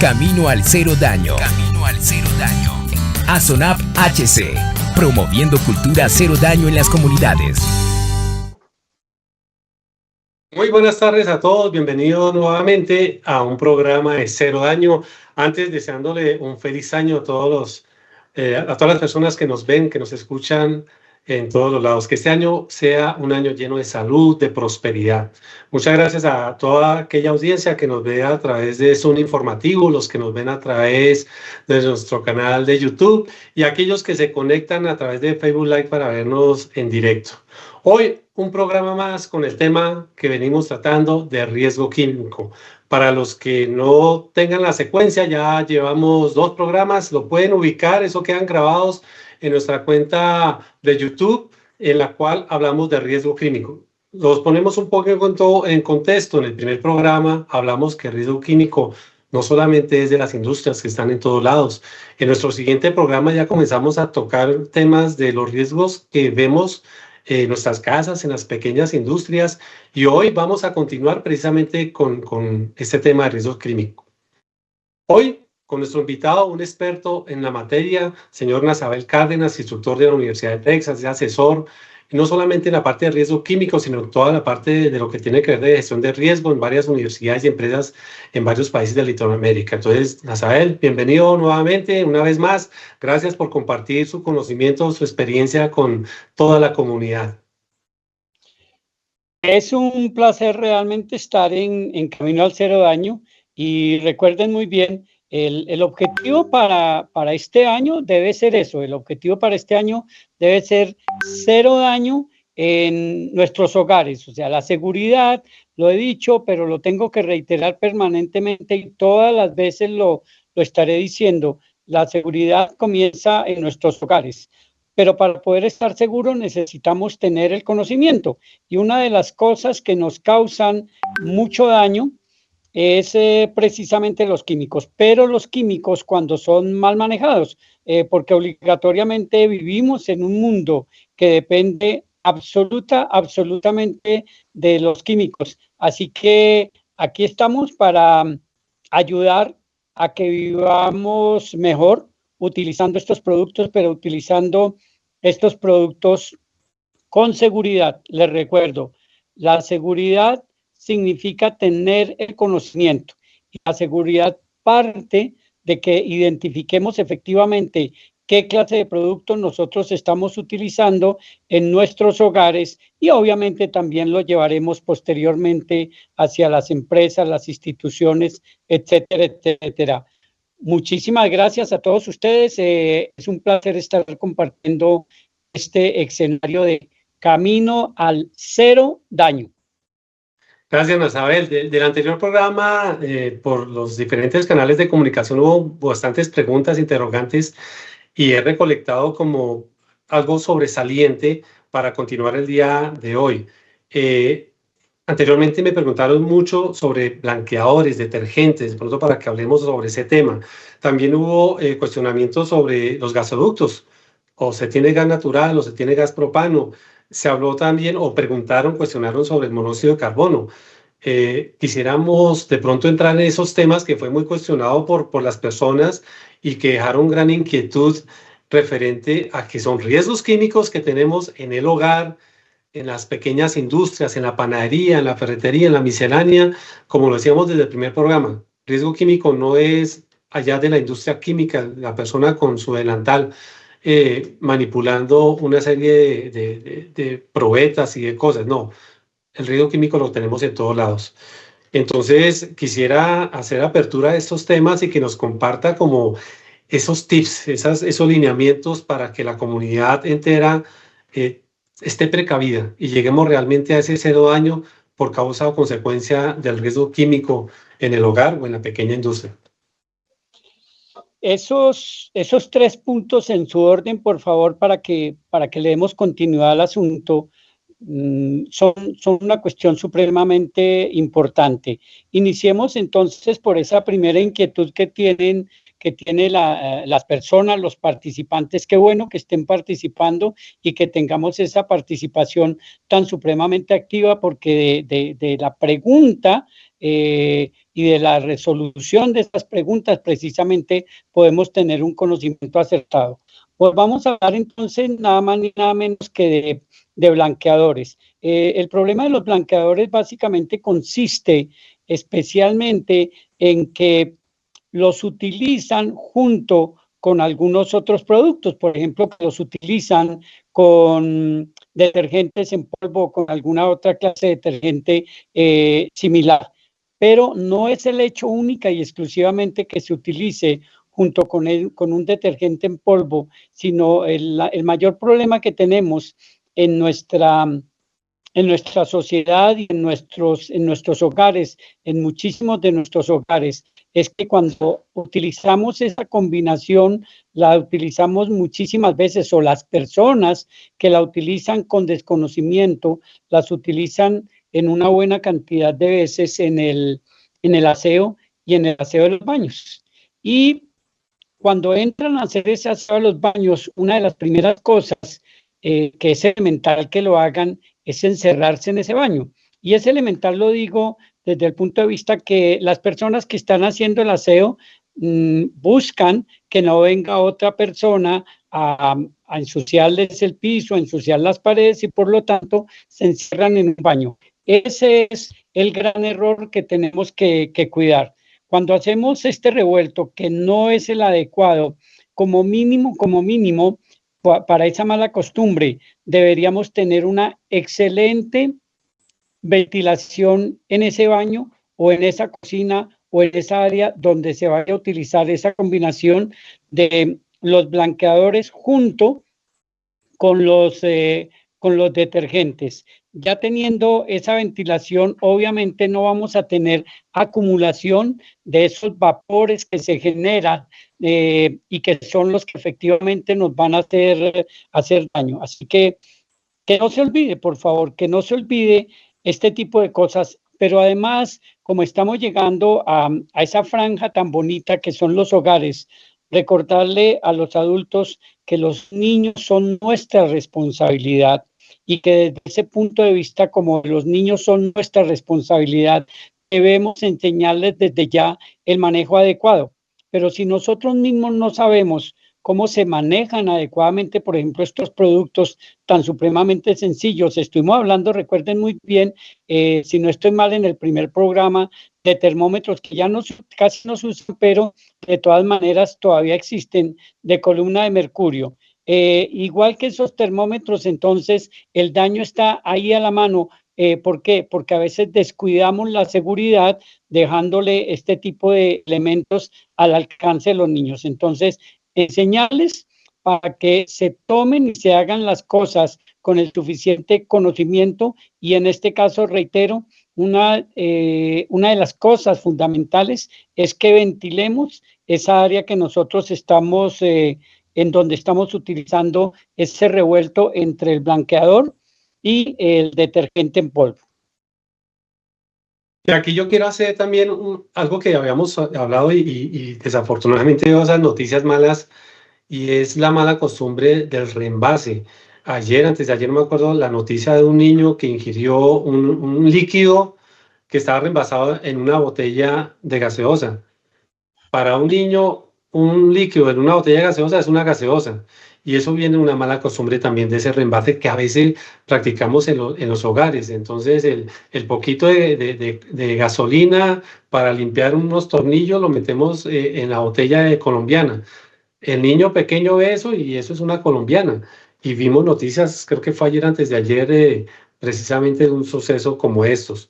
Camino al cero daño. Camino al cero daño. ASONAP HC, promoviendo cultura cero daño en las comunidades. Muy buenas tardes a todos, bienvenidos nuevamente a un programa de Cero Daño. Antes, deseándole un feliz año a todas las personas que nos ven, que nos escuchan en todos los lados. Que este año sea un año lleno de salud, de prosperidad. Muchas gracias a toda aquella audiencia que nos ve a través de Zoom Informativo, los que nos ven a través de nuestro canal de YouTube y aquellos que se conectan a través de Facebook Live para vernos en directo. Hoy un programa más con el tema que venimos tratando de riesgo químico. Para los que no tengan la secuencia, ya llevamos 2 programas, lo pueden ubicar, eso quedan grabados en nuestra cuenta de YouTube, en la cual hablamos de riesgo químico. Los ponemos un poco en contexto. En el primer programa hablamos que el riesgo químico no solamente es de las industrias que están en todos lados. En nuestro siguiente programa ya comenzamos a tocar temas de los riesgos que vemos en nuestras casas, en las pequeñas industrias, y hoy vamos a continuar precisamente con este tema de riesgo químico. Hoy, con nuestro invitado, un experto en la materia, señor Nazabel Cárdenas, instructor de la Universidad de Texas, es asesor, no solamente en la parte de riesgo químico, sino en toda la parte de lo que tiene que ver de gestión de riesgo en varias universidades y empresas en varios países de Latinoamérica. Entonces, Nazabel, bienvenido nuevamente, una vez más. Gracias por compartir su conocimiento, su experiencia con toda la comunidad. Es un placer realmente estar en Camino al Cero Daño, y recuerden muy bien, el objetivo para este año debe ser eso. El objetivo para este año debe ser cero daño en nuestros hogares. O sea, la seguridad, lo he dicho, pero lo tengo que reiterar permanentemente y todas las veces lo estaré diciendo. La seguridad comienza en nuestros hogares. Pero para poder estar seguros necesitamos tener el conocimiento. Y una de las cosas que nos causan mucho daño es precisamente los químicos, pero los químicos cuando son mal manejados, porque obligatoriamente vivimos en un mundo que depende absolutamente de los químicos. Así que aquí estamos para ayudar a que vivamos mejor utilizando estos productos, pero utilizando estos productos con seguridad. Les recuerdo, la seguridad significa tener el conocimiento, y la seguridad parte de que identifiquemos efectivamente qué clase de productos nosotros estamos utilizando en nuestros hogares, y obviamente también lo llevaremos posteriormente hacia las empresas, las instituciones, etcétera, etcétera. Muchísimas gracias a todos ustedes. Es un placer estar compartiendo este escenario de Camino al Cero Daño. Gracias, Nazabel. Del anterior programa, por los diferentes canales de comunicación hubo bastantes preguntas, interrogantes, y he recolectado como algo sobresaliente para continuar el día de hoy. Anteriormente me preguntaron mucho sobre blanqueadores, detergentes, de pronto para que hablemos sobre ese tema. También hubo cuestionamientos sobre los gasoductos, o se tiene gas natural o se tiene gas propano. Se habló también, o cuestionaron sobre el monóxido de carbono. Quisiéramos de pronto entrar en esos temas que fue muy cuestionado por las personas y que dejaron gran inquietud referente a que son riesgos químicos que tenemos en el hogar, en las pequeñas industrias, en la panadería, en la ferretería, en la miscelánea, como lo decíamos desde el primer programa. Riesgo químico no es allá de la industria química, la persona con su delantal manipulando una serie de probetas y de cosas. No, el riesgo químico lo tenemos en todos lados. Entonces, quisiera hacer apertura de estos temas y que nos comparta como esos tips, esos lineamientos para que la comunidad entera esté precavida y lleguemos realmente a ese cero daño por causa o consecuencia del riesgo químico en el hogar o en la pequeña industria. Esos 3 puntos en su orden, por favor, para que le demos continuidad al asunto, son una cuestión supremamente importante. Iniciemos entonces por esa primera inquietud que tienen las personas, los participantes. Qué bueno que estén participando y que tengamos esa participación tan supremamente activa, porque de la pregunta y de la resolución de estas preguntas, precisamente podemos tener un conocimiento acertado. Pues vamos a hablar entonces nada más ni nada menos que de blanqueadores. El problema de los blanqueadores básicamente consiste especialmente en que los utilizan junto con algunos otros productos, por ejemplo, que los utilizan con detergentes en polvo o con alguna otra clase de detergente similar. Pero no es el hecho única y exclusivamente que se utilice junto con un detergente en polvo, sino el mayor problema que tenemos en nuestra sociedad y en nuestros hogares, en muchísimos de nuestros hogares, es que cuando utilizamos esa combinación, la utilizamos muchísimas veces, o las personas que la utilizan con desconocimiento, las utilizan en una buena cantidad de veces en el aseo y en el aseo de los baños. Y cuando entran a hacer ese aseo de los baños, una de las primeras cosas que es elemental que lo hagan es encerrarse en ese baño. Y es elemental, lo digo desde el punto de vista que las personas que están haciendo el aseo buscan que no venga otra persona a ensuciarles el piso, a ensuciar las paredes, y por lo tanto se encierran en un baño. Ese es el gran error que tenemos que cuidar. Cuando hacemos este revuelto, que no es el adecuado, como mínimo, para esa mala costumbre, deberíamos tener una excelente ventilación en ese baño o en esa cocina o en esa área donde se vaya a utilizar esa combinación de los blanqueadores junto con los detergentes. Ya teniendo esa ventilación, obviamente no vamos a tener acumulación de esos vapores que se generan y que son los que efectivamente nos van a hacer daño. Así que no se olvide, por favor, que no se olvide este tipo de cosas. Pero además, como estamos llegando a esa franja tan bonita que son los hogares, recordarle a los adultos que los niños son nuestra responsabilidad y que desde ese punto de vista, como los niños son nuestra responsabilidad, debemos enseñarles desde ya el manejo adecuado. Pero si nosotros mismos no sabemos cómo se manejan adecuadamente, por ejemplo, estos productos tan supremamente sencillos. Estuvimos hablando, recuerden muy bien, si no estoy mal, en el primer programa, de termómetros que ya casi no se usan, pero de todas maneras todavía existen, de columna de mercurio. Igual que esos termómetros, entonces, el daño está ahí a la mano. ¿Por qué? Porque a veces descuidamos la seguridad dejándole este tipo de elementos al alcance de los niños. Entonces, enseñarles para que se tomen y se hagan las cosas con el suficiente conocimiento, y en este caso, reitero, una de las cosas fundamentales es que ventilemos esa área que nosotros estamos, en donde estamos utilizando ese revuelto entre el blanqueador y el detergente en polvo. Y aquí yo quiero hacer también algo que habíamos hablado y desafortunadamente veo esas noticias malas, y es la mala costumbre del reenvase. Antes de ayer, no me acuerdo, la noticia de un niño que ingirió un líquido que estaba reenvasado en una botella de gaseosa. Para un niño, un líquido en una botella de gaseosa es una gaseosa. Y eso viene de una mala costumbre también de ese reenvase que a veces practicamos en los hogares. Entonces, el poquito de gasolina para limpiar unos tornillos lo metemos en la botella colombiana. El niño pequeño ve eso y eso es una colombiana. Y vimos noticias, creo que fue ayer, antes de ayer, precisamente de un suceso como estos.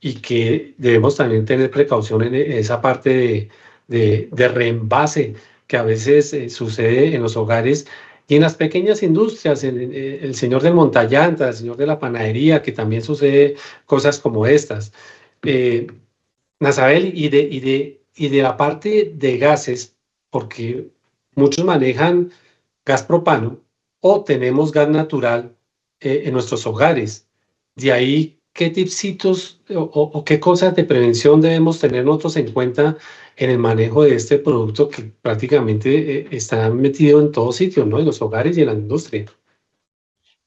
Y que debemos también tener precaución en esa parte de reenvase que a veces sucede en los hogares y en las pequeñas industrias, el señor del montallanta, el señor de la panadería, que también sucede cosas como estas. Nazabel, y de la parte de gases, porque muchos manejan gas propano o tenemos gas natural en nuestros hogares. De ahí, ¿qué tipsitos o qué cosas de prevención debemos tener nosotros en cuenta en el manejo de este producto que prácticamente está metido en todos sitios, ¿no? En los hogares y en la industria?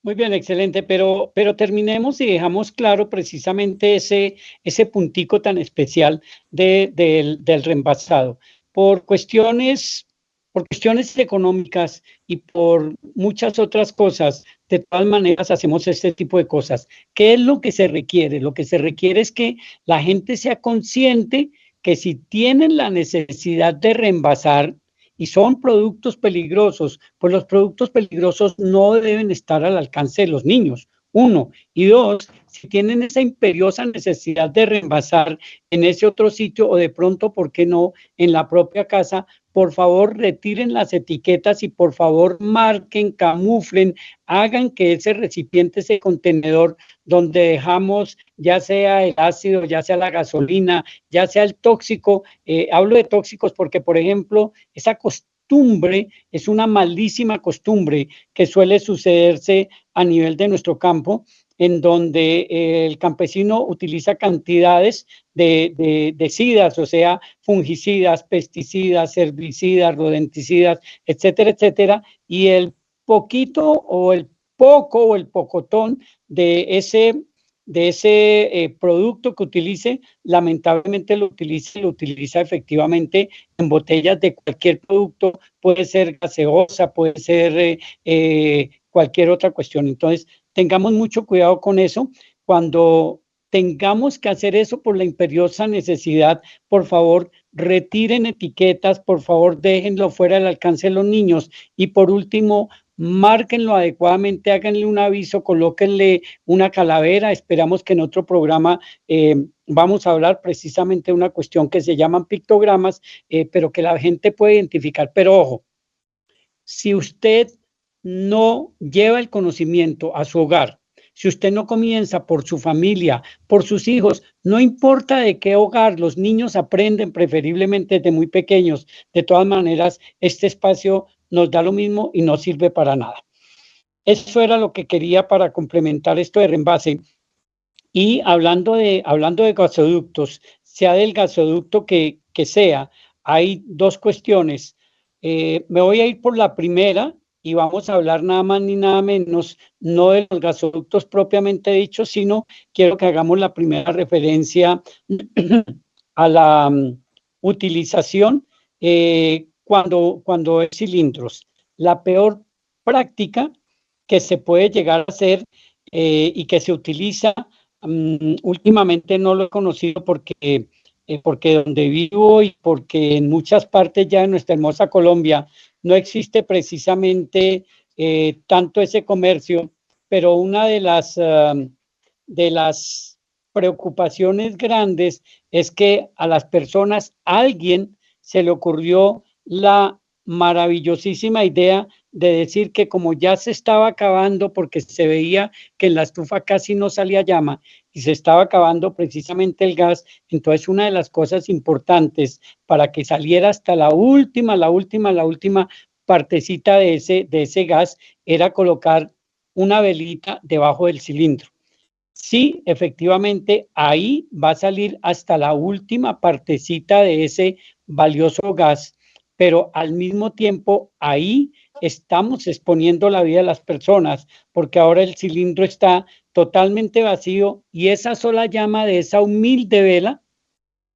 Muy bien, excelente, pero terminemos y dejamos claro precisamente ese puntico tan especial del reemplazado. Por cuestiones, por cuestiones económicas y por muchas otras cosas, de todas maneras hacemos este tipo de cosas. ¿Qué es lo que se requiere? Lo que se requiere es que la gente sea consciente que si tienen la necesidad de reemplazar, y son productos peligrosos, pues los productos peligrosos no deben estar al alcance de los niños, uno. Y dos, si tienen esa imperiosa necesidad de reemplazar en ese otro sitio o de pronto, ¿por qué no?, en la propia casa, por favor retiren las etiquetas y por favor marquen, camuflen, hagan que ese recipiente, ese contenedor donde dejamos ya sea el ácido, ya sea la gasolina, ya sea el tóxico, hablo de tóxicos porque, por ejemplo, esa costumbre es una malísima costumbre que suele sucederse a nivel de nuestro campo, en donde el campesino utiliza cantidades de sidas, o sea, fungicidas, pesticidas, herbicidas, rodenticidas, etcétera, etcétera, y el poquito o el poco o el pocotón de ese producto que utilice, lamentablemente lo utiliza efectivamente en botellas de cualquier producto, puede ser gaseosa, puede ser cualquier otra cuestión. Entonces, tengamos mucho cuidado con eso. Cuando tengamos que hacer eso por la imperiosa necesidad, por favor, retiren etiquetas, por favor, déjenlo fuera del alcance de los niños. Y por último, márquenlo adecuadamente, háganle un aviso, colóquenle una calavera. Esperamos que en otro programa vamos a hablar precisamente de una cuestión que se llaman pictogramas, pero que la gente puede identificar. Pero ojo, si usted no lleva el conocimiento a su hogar, si usted no comienza por su familia, por sus hijos, no importa de qué hogar, los niños aprenden preferiblemente desde muy pequeños. De todas maneras, este espacio nos da lo mismo y no sirve para nada. Eso era lo que quería para complementar esto de reenvase. Y hablando de gasoductos, sea del gasoducto que sea, hay dos cuestiones. Me voy a ir por la primera y vamos a hablar nada más ni nada menos, no de los gasoductos propiamente dichos, sino quiero que hagamos la primera referencia a la utilización cuando es cilindros. La peor práctica que se puede llegar a hacer y que se utiliza, últimamente no lo he conocido porque donde vivo y porque en muchas partes ya de nuestra hermosa Colombia no existe precisamente tanto ese comercio, pero una de las preocupaciones grandes es que a las personas, a alguien se le ocurrió la maravillosísima idea de decir que como ya se estaba acabando, porque se veía que en la estufa casi no salía llama y se estaba acabando precisamente el gas, entonces una de las cosas importantes para que saliera hasta la última partecita de ese gas era colocar una velita debajo del cilindro. Sí, efectivamente, ahí va a salir hasta la última partecita de ese valioso gas, pero al mismo tiempo ahí estamos exponiendo la vida de las personas, porque ahora el cilindro está totalmente vacío y esa sola llama de esa humilde vela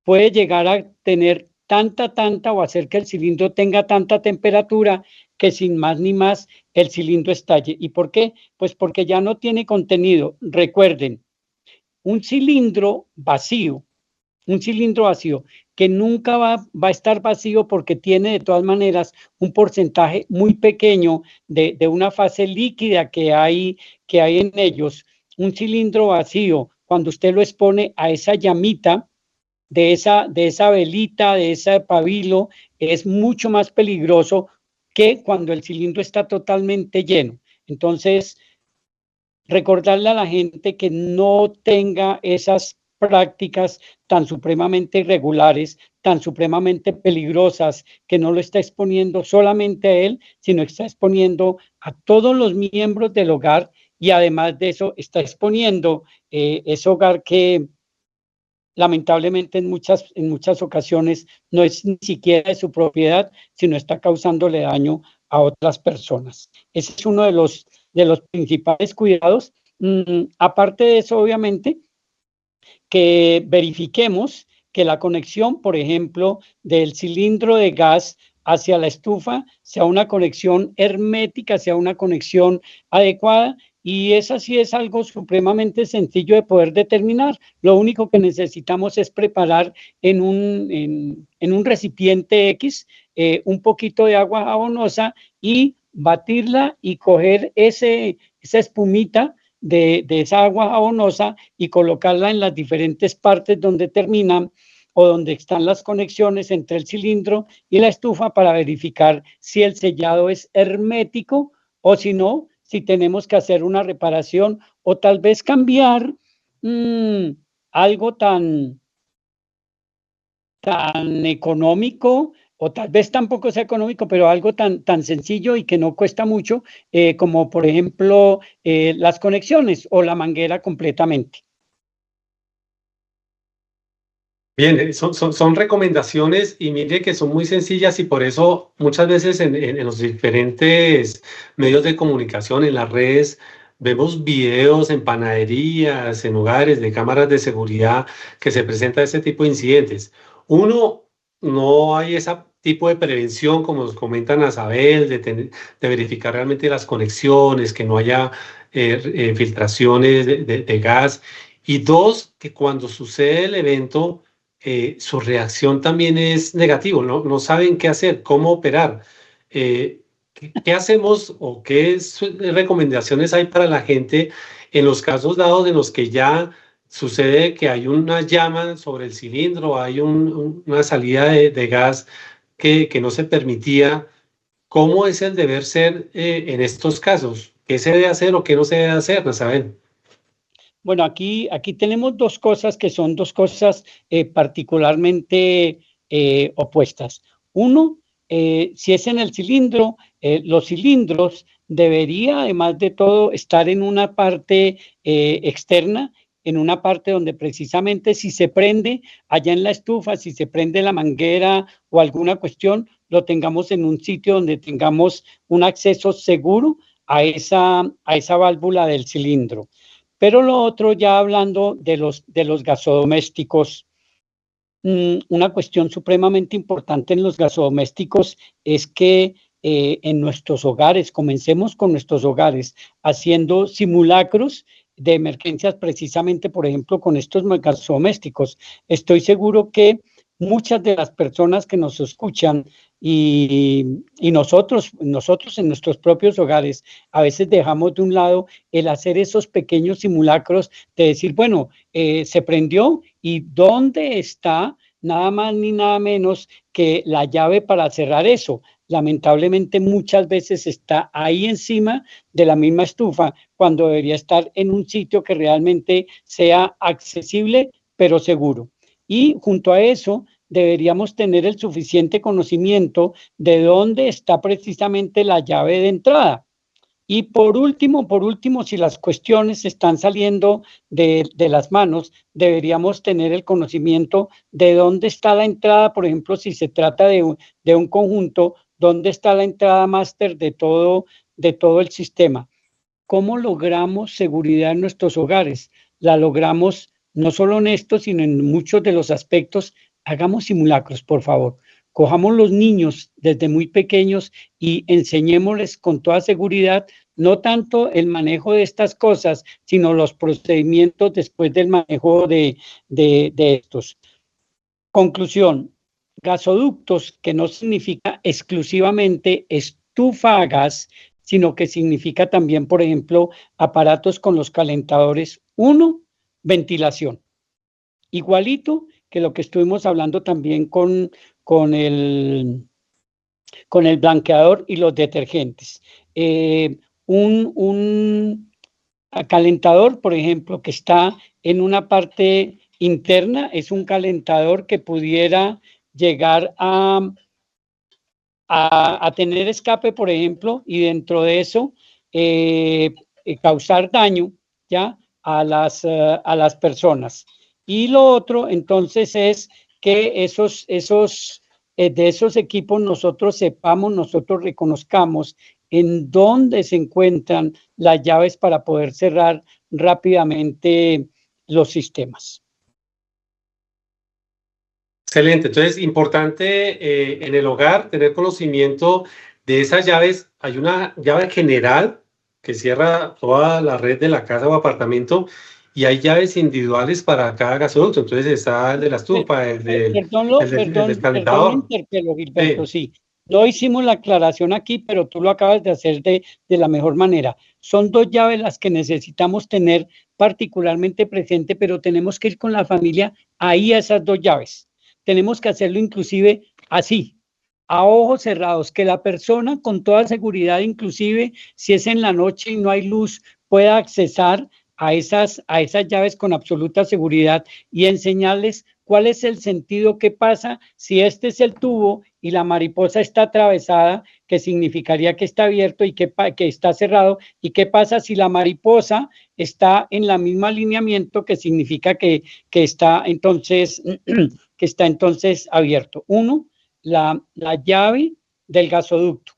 puede llegar a tener tanta o hacer que el cilindro tenga tanta temperatura que sin más ni más el cilindro estalle. ¿Y por qué? Pues porque ya no tiene contenido. Recuerden, un cilindro vacío que nunca va a estar vacío porque tiene de todas maneras un porcentaje muy pequeño de una fase líquida que hay en ellos. Un cilindro vacío, cuando usted lo expone a esa llamita de esa velita, de ese pabilo, es mucho más peligroso que cuando el cilindro está totalmente lleno. Entonces, recordarle a la gente que no tenga esas prácticas tan supremamente irregulares, tan supremamente peligrosas, que no lo está exponiendo solamente a él, sino está exponiendo a todos los miembros del hogar y además de eso está exponiendo ese hogar que lamentablemente en muchas ocasiones no es ni siquiera de su propiedad, sino está causándole daño a otras personas. Ese es uno de los principales cuidados. Aparte de eso, obviamente, que verifiquemos que la conexión, por ejemplo, del cilindro de gas hacia la estufa sea una conexión hermética, sea una conexión adecuada, y eso sí es algo supremamente sencillo de poder determinar. Lo único que necesitamos es preparar en un recipiente X un poquito de agua jabonosa y batirla y coger esa espumita de esa agua jabonosa y colocarla en las diferentes partes donde terminan o donde están las conexiones entre el cilindro y la estufa para verificar si el sellado es hermético o si no, si tenemos que hacer una reparación o tal vez cambiar algo tan económico, o tal vez tampoco sea económico, pero algo tan sencillo y que no cuesta mucho, como por ejemplo las conexiones o la manguera completamente. Bien, son recomendaciones y mire que son muy sencillas y por eso muchas veces en los diferentes medios de comunicación, en las redes, vemos videos en panaderías, en hogares de cámaras de seguridad que se presenta este tipo de incidentes. Uno, no hay ese tipo de prevención como nos comentan a Sabel, de verificar realmente las conexiones, que no haya filtraciones de gas. Y dos, que cuando sucede el evento su reacción también es negativa, no saben qué hacer, cómo operar. ¿Qué hacemos o qué recomendaciones hay para la gente en los casos dados en los que ya sucede que hay una llama sobre el cilindro, hay una salida de gas que no se permitía? ¿Cómo es el deber ser en estos casos? ¿Qué se debe hacer o qué no se debe hacer, Nazabel? Bueno, aquí tenemos dos cosas que son dos cosas particularmente opuestas. Uno, si es en el cilindro, los cilindros debería, además de todo, estar en una parte externa, en una parte donde precisamente si se prende allá en la estufa, si se prende la manguera o alguna cuestión, lo tengamos en un sitio donde tengamos un acceso seguro a esa válvula del cilindro. Pero lo otro, ya hablando de los gasodomésticos, una cuestión supremamente importante en los gasodomésticos es que en nuestros hogares, comencemos con nuestros hogares, haciendo simulacros de emergencias precisamente, por ejemplo, con estos gasodomésticos. Estoy seguro que muchas de las personas que nos escuchan y nosotros en nuestros propios hogares, a veces dejamos de un lado el hacer esos pequeños simulacros de decir, bueno, se prendió y ¿dónde está? Nada más ni nada menos que la llave para cerrar eso. Lamentablemente muchas veces está ahí encima de la misma estufa cuando debería estar en un sitio que realmente sea accesible pero seguro. Y junto a eso deberíamos tener el suficiente conocimiento de dónde está precisamente la llave de entrada. Y por último, si las cuestiones están saliendo de las manos, deberíamos tener el conocimiento de dónde está la entrada, por ejemplo, si se trata de un conjunto, dónde está la entrada máster de todo el sistema. ¿Cómo logramos seguridad en nuestros hogares? La logramos no solo en esto, sino en muchos de los aspectos. Hagamos simulacros, por favor. Cojamos los niños desde muy pequeños y enseñémosles con toda seguridad, no tanto el manejo de estas cosas, sino los procedimientos después del manejo de estos. Conclusión, gasoductos, que no significa exclusivamente estufa a gas, sino que significa también, por ejemplo, aparatos con los calentadores. Uno, ventilación. Igualito que lo que estuvimos hablando también con el blanqueador y los detergentes. Un calentador, por ejemplo, que está en una parte interna, es un calentador que pudiera llegar a tener escape, por ejemplo, y dentro de eso causar daño ya a las personas. Y lo otro, entonces, es que esos de esos equipos nosotros sepamos, nosotros reconozcamos en dónde se encuentran las llaves para poder cerrar rápidamente los sistemas. Excelente, entonces importante en el hogar tener conocimiento de esas llaves. Hay una llave general que cierra toda la red de la casa o apartamento y hay llaves individuales para cada gasoducto. Entonces está el de la estufa, el del Perdón, calentador. interpelo, Gilberto, Sí. sí. No hicimos la aclaración aquí, pero tú lo acabas de hacer de la mejor manera. Son 2 llaves las que necesitamos tener particularmente presente, pero tenemos que ir con la familia ahí a esas 2 llaves. Tenemos que hacerlo inclusive así, a ojos cerrados, que la persona con toda seguridad, inclusive si es en la noche y no hay luz, pueda accesar a esas llaves con absoluta seguridad y enseñarles cuál es el sentido, qué pasa si este es el tubo y la mariposa está atravesada, que significaría que está abierto y que está cerrado, y qué pasa si la mariposa está en la misma alineamiento, que significa que está entonces abierto. Uno, la llave del gasoducto.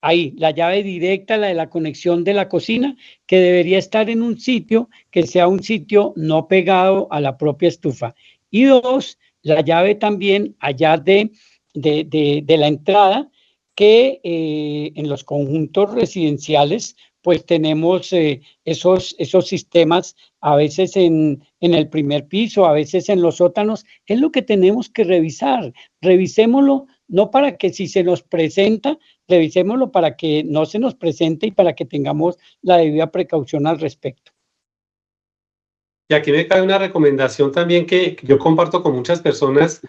Ahí, la llave directa, la de la conexión de la cocina, que debería estar en un sitio que sea un sitio no pegado a la propia estufa. Y 2, la llave también allá de la entrada, que en los conjuntos residenciales, pues tenemos esos sistemas, a veces en el primer piso, a veces en los sótanos. Es lo que tenemos que revisar. Revisémoslo, no para que si se nos presenta, revisémoslo para que no se nos presente y para que tengamos la debida precaución al respecto. Y aquí me cae una recomendación también que yo comparto con muchas personas,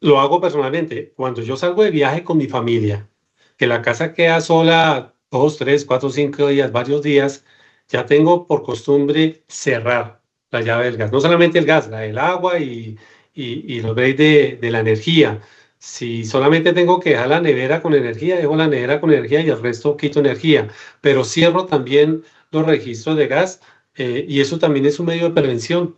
lo hago personalmente. Cuando yo salgo de viaje con mi familia, que la casa queda sola 2, 3, 4, 5 días, varios días, ya tengo por costumbre cerrar la llave del gas. No solamente el gas, la del agua y los breaks de la energía. Si solamente tengo que dejar la nevera con energía, dejo la nevera con energía y el resto quito energía. Pero cierro también los registros de gas y eso también es un medio de prevención.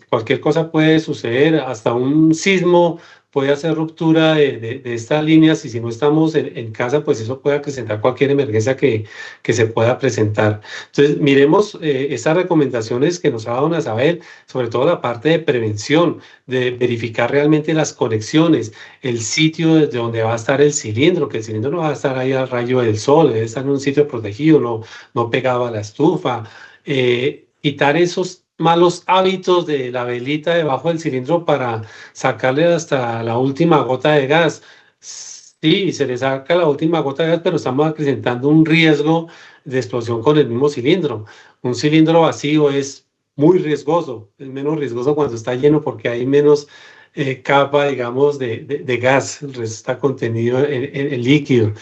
Cualquier cosa puede suceder, hasta un sismo puede hacer ruptura de estas líneas y si no estamos en casa, pues eso puede acrecentar cualquier emergencia que se pueda presentar. Entonces, miremos estas recomendaciones que nos ha dado Isabel, sobre todo la parte de prevención, de verificar realmente las conexiones, el sitio desde donde va a estar el cilindro, que el cilindro no va a estar ahí al rayo del sol, debe estar en un sitio protegido, no pegado a la estufa. Quitar esos malos hábitos de la velita debajo del cilindro para sacarle hasta la última gota de gas. Sí, se le saca la última gota de gas, pero estamos acrecentando un riesgo de explosión con el mismo cilindro. Un cilindro vacío es muy riesgoso, es menos riesgoso cuando está lleno porque hay menos capa, digamos, de gas, el resto está contenido en líquido.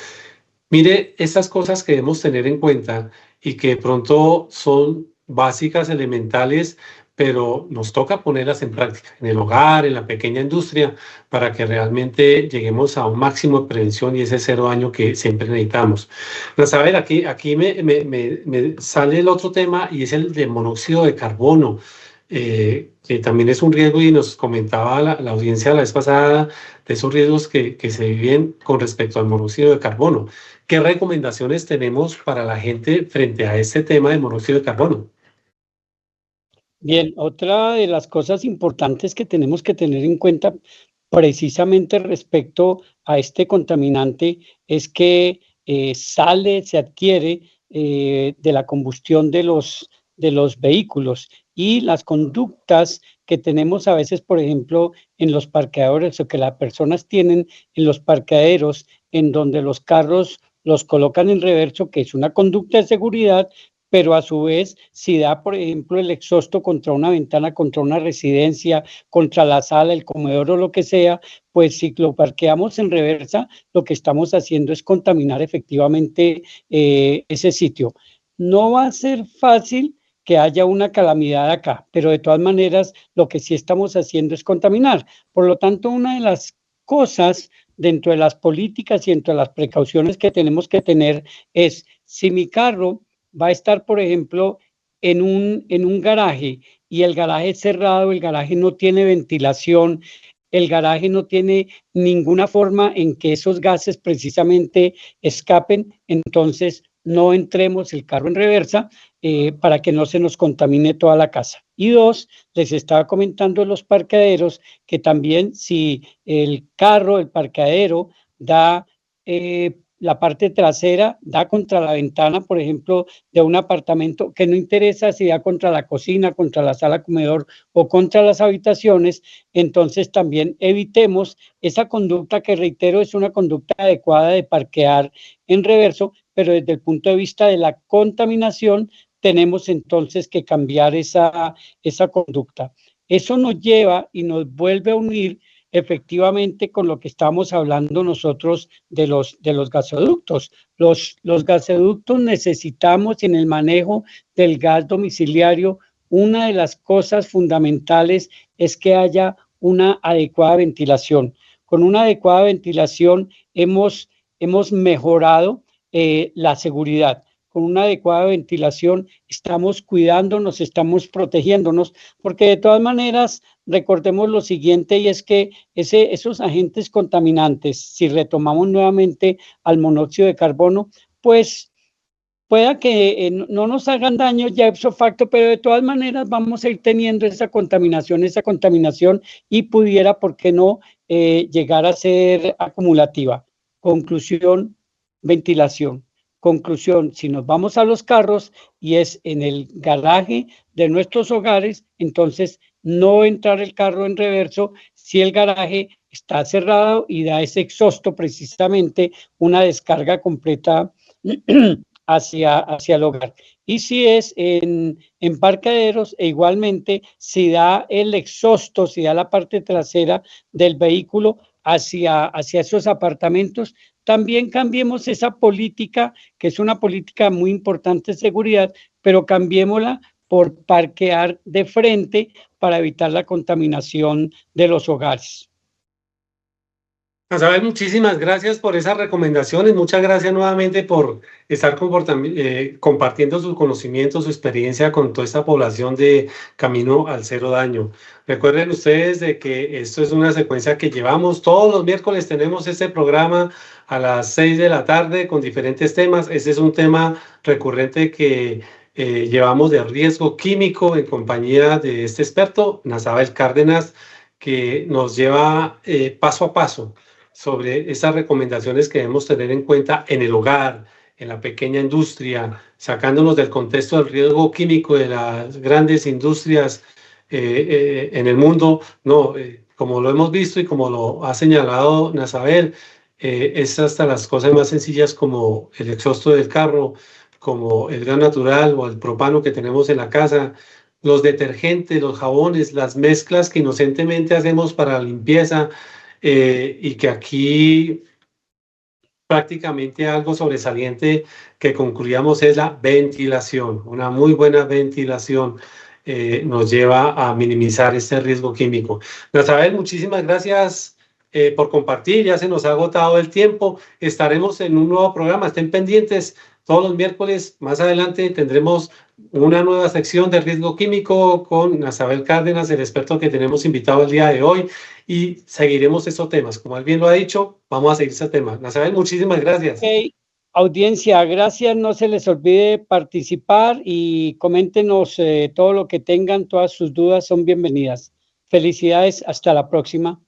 Mire, estas cosas que debemos tener en cuenta y que de pronto son básicas, elementales, pero nos toca ponerlas en práctica en el hogar, en la pequeña industria, para que realmente lleguemos a un máximo de prevención y ese 0 daño que siempre necesitamos. Pero, a ver, aquí me sale el otro tema y es el de monóxido de carbono, que también es un riesgo y nos comentaba la audiencia la vez pasada de esos riesgos que se viven con respecto al monóxido de carbono. ¿Qué recomendaciones tenemos para la gente frente a este tema de monóxido de carbono? Bien, otra de las cosas importantes que tenemos que tener en cuenta precisamente respecto a este contaminante es que se adquiere de la combustión de los vehículos y las conductas que tenemos a veces, por ejemplo, en los parqueadores o que las personas tienen en los parqueaderos en donde los carros los colocan en reverso, que es una conducta de seguridad, pero a su vez, si da, por ejemplo, el exhausto contra una ventana, contra una residencia, contra la sala, el comedor o lo que sea, pues si lo parqueamos en reversa, lo que estamos haciendo es contaminar efectivamente ese sitio. No va a ser fácil que haya una calamidad acá, pero de todas maneras, lo que sí estamos haciendo es contaminar. Por lo tanto, una de las cosas dentro de las políticas y dentro de las precauciones que tenemos que tener es, si mi carro va a estar, por ejemplo, en un garaje y el garaje es cerrado, el garaje no tiene ventilación, el garaje no tiene ninguna forma en que esos gases precisamente escapen, entonces no entremos el carro en reversa para que no se nos contamine toda la casa. Y dos, les estaba comentando los parqueaderos que también si el carro, el parqueadero da la parte trasera, da contra la ventana, por ejemplo, de un apartamento, que no interesa si da contra la cocina, contra la sala comedor o contra las habitaciones, entonces también evitemos esa conducta que, reitero, es una conducta adecuada de parquear en reverso, pero desde el punto de vista de la contaminación tenemos entonces que cambiar esa conducta. Eso nos lleva y nos vuelve a unir efectivamente con lo que estamos hablando nosotros de los gasoductos. Los gasoductos necesitamos en el manejo del gas domiciliario. Una de las cosas fundamentales es que haya una adecuada ventilación. Con una adecuada ventilación hemos mejorado la seguridad. Con una adecuada ventilación estamos cuidándonos, estamos protegiéndonos, porque de todas maneras recordemos lo siguiente, y es que esos agentes contaminantes, si retomamos nuevamente al monóxido de carbono, pues pueda que no nos hagan daño ya ipso facto, pero de todas maneras vamos a ir teniendo esa contaminación y pudiera, ¿por qué no?, llegar a ser acumulativa. Conclusión, ventilación. Conclusión, si nos vamos a los carros y es en el garaje de nuestros hogares, entonces no entrar el carro en reverso si el garaje está cerrado y da ese exhausto, precisamente una descarga completa hacia el hogar. Y si es en parqueaderos, e igualmente si da el exhausto, si da la parte trasera del vehículo hacia esos apartamentos, también cambiemos esa política, que es una política muy importante de seguridad, pero cambiémosla por parquear de frente para evitar la contaminación de los hogares. Isabel, muchísimas gracias por esas recomendaciones. Muchas gracias nuevamente por estar compartiendo su conocimiento, su experiencia con toda esta población de Camino al Cero Daño. Recuerden ustedes de que esto es una secuencia que llevamos. Todos los miércoles tenemos este programa a las 6 de la tarde con diferentes temas. Este es un tema recurrente que llevamos de riesgo químico en compañía de este experto, Nazabel Cárdenas, que nos lleva paso a paso sobre esas recomendaciones que debemos tener en cuenta en el hogar, en la pequeña industria, sacándonos del contexto del riesgo químico de las grandes industrias en el mundo. No, como lo hemos visto y como lo ha señalado Nazabel, es hasta las cosas más sencillas como el exhausto del carro, como el gas natural o el propano que tenemos en la casa, los detergentes, los jabones, las mezclas que inocentemente hacemos para la limpieza, y que aquí prácticamente algo sobresaliente que concluíamos es la ventilación. Una muy buena ventilación nos lleva a minimizar este riesgo químico. Nazabel, muchísimas gracias por compartir. Ya se nos ha agotado el tiempo. Estaremos en un nuevo programa. Estén pendientes. Todos los miércoles, más adelante, tendremos una nueva sección de riesgo químico con Nazabel Cárdenas, el experto que tenemos invitado el día de hoy, y seguiremos esos temas. Como él bien lo ha dicho, vamos a seguir ese tema. Nazabel, muchísimas gracias. Okay. Audiencia, gracias. No se les olvide participar y coméntenos todo lo que tengan, todas sus dudas son bienvenidas. Felicidades, hasta la próxima.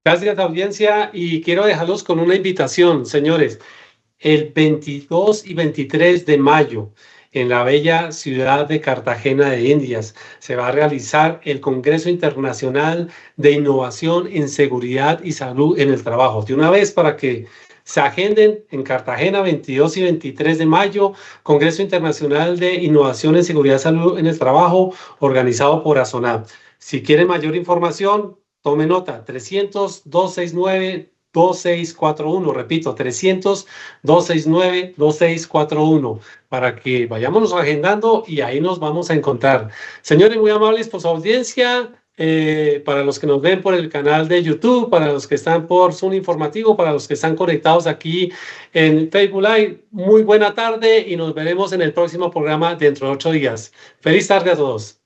Gracias, audiencia, y quiero dejarlos con una invitación, señores. El 22 y 23 de mayo, en la bella ciudad de Cartagena de Indias, se va a realizar el Congreso Internacional de Innovación en Seguridad y Salud en el Trabajo. De una vez, para que se agenden, en Cartagena, 22 y 23 de mayo, Congreso Internacional de Innovación en Seguridad y Salud en el Trabajo, organizado por ASONAP. Si quieren mayor información, tome nota, 300-269-2641, repito, 300-269-2641, para que vayámonos agendando y ahí nos vamos a encontrar. Señores, muy amables por su audiencia, para los que nos ven por el canal de YouTube, para los que están por Zoom Informativo, para los que están conectados aquí en Facebook Live, muy buena tarde y nos veremos en el próximo programa dentro de 8 días. Feliz tarde a todos.